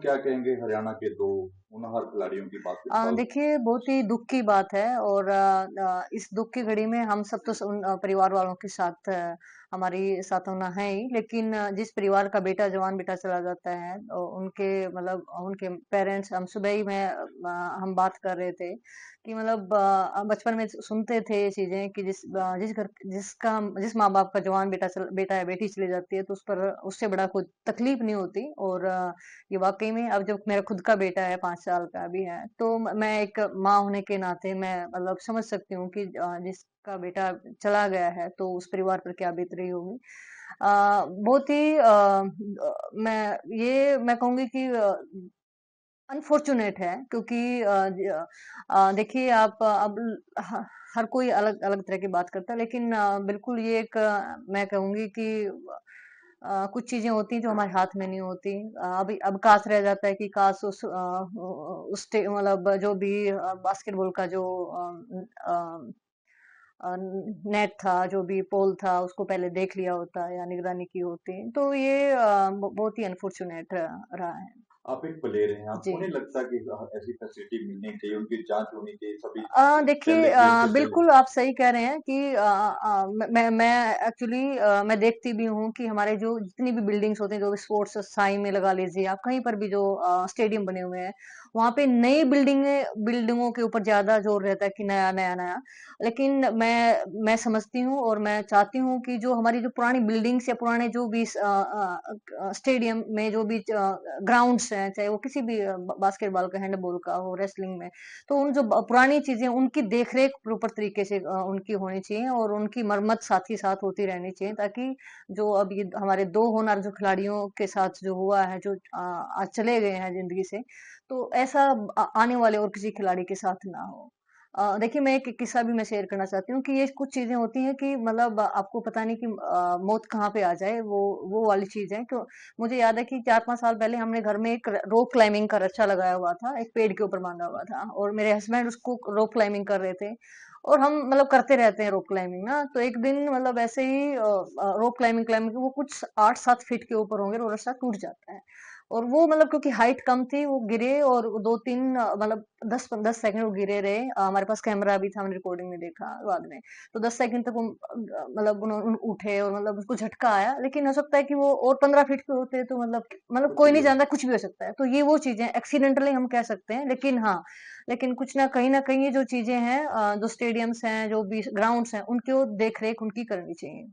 क्या कहेंगे हरियाणा के 2 होनहार खिलाड़ियों की बास्केटबॉल में? देखिए बहुत ही दुख की बात है और इस दुख की घड़ी में हम सब तो उन परिवार वालों के साथ हमारी सांत्वना है ही, लेकिन जिस परिवार का बेटा जवान बेटा चला जाता है उनके मतलब उनके पेरेंट्स हम सुबह ही मैं हम बात कर रहे थे कि मतलब बचपन में सुनते थे ये चीजें कि जिस माँ बाप का जवान बेटा या बेटी चली जाती है तो उस पर उससे बड़ा कोई तकलीफ नहीं होती। और ये वाकई में अब जब मेरा खुद का बेटा है 5 साल का भी है तो मैं एक माँ होने के नाते मैं मतलब समझ सकती हूँ कि जिसका बेटा चला गया है तो उस परिवार पर क्या बीत रही होगी। बहुत ही मैं कहूंगी कि अनफॉर्चुनेट है क्योंकि देखिए आप अब ह- हर कोई अलग अलग तरह की बात करता है, लेकिन बिल्कुल ये एक मैं कहूंगी कि कुछ चीजें होती हैं जो हमारे हाथ में नहीं होती। अभी अब काश रह जाता है कि काश मतलब जो भी बास्केटबॉल का जो नेट था जो भी पोल था उसको पहले देख लिया होता या निगरानी की होती, तो ये बहुत ही अनफॉर्चुनेट रहा है। आप एक प्लेयर हैं, आपको जी। नहीं लगता कि ऐसी फैसिलिटी मिलनी चाहिए, उनकी जाँच होनी चाहिए सभी देखिए पहले गेम से पहले? बिल्कुल आप सही कह रहे हैं कि मैं एक्चुअली मैं देखती भी हूँ कि हमारे जो जितनी भी बिल्डिंग्स होती हैं जो भी स्पोर्ट्स साई में लगा लीजिए आप कहीं पर भी जो स्टेडियम बने हुए हैं वहां पे नई बिल्डिंगों के ऊपर ज्यादा जोर रहता है कि नया नया नया। लेकिन मैं समझती हूँ और मैं चाहती हूँ कि जो हमारी जो पुरानी बिल्डिंग्स या पुराने जो भी स्टेडियम में जो भी ग्राउंड्स हैं चाहे वो किसी भी बास्केटबॉल का हैंडबॉल का हो रेसलिंग में, तो उन जो पुरानी चीजें उनकी देखरेख प्रॉपर तरीके से उनकी होनी चाहिए और उनकी मरम्मत साथ ही साथ होती रहनी चाहिए ताकि जो अब ये हमारे दो होनहार जो खिलाड़ियों के साथ जो हुआ है जो आज चले गए हैं जिंदगी से, तो ऐसा आने वाले और किसी खिलाड़ी के साथ ना हो। देखिए मैं एक किस्सा भी मैं शेयर करना चाहती हूँ कि ये कुछ चीजें होती हैं कि मतलब आपको पता नहीं कि मौत कहाँ पे आ जाए, वो वाली चीज है। क्यों मुझे याद है कि 4-5 साल पहले हमने घर में एक रोप क्लाइंबिंग का रच्छा लगाया हुआ था, एक पेड़ के ऊपर बांधा हुआ था और मेरे हस्बैंड उसको रोप क्लाइंबिंग कर रहे थे और हम मतलब करते रहते हैं रोप क्लाइंबिंग ना। तो एक दिन मतलब ऐसे ही रोप क्लाइंबिंग क्लाइंबिंग वो कुछ 8-7 फीट के ऊपर होंगे और रस्सा टूट जाता है और वो मतलब क्योंकि हाइट कम थी वो गिरे और 2-3 मतलब 10-10 सेकंड वो गिरे रहे। हमारे पास कैमरा भी था, हमने रिकॉर्डिंग में देखा बाद में। तो 10 सेकंड तक वो मतलब उन्होंने उठे और मतलब उसको झटका आया, लेकिन हो सकता है कि वो और 15 फीट पे होते तो मतलब कुछ कोई भी नहीं हो जानता, सकता कुछ भी हो सकता है। तो ये वो चीजें एक्सीडेंटली हम कह सकते हैं, लेकिन हाँ लेकिन कुछ ना कहीं ये जो चीजें हैं जो स्टेडियम्स हैं जो भी ग्राउंड्स हैं उनकी देख रेख उनकी करनी चाहिए।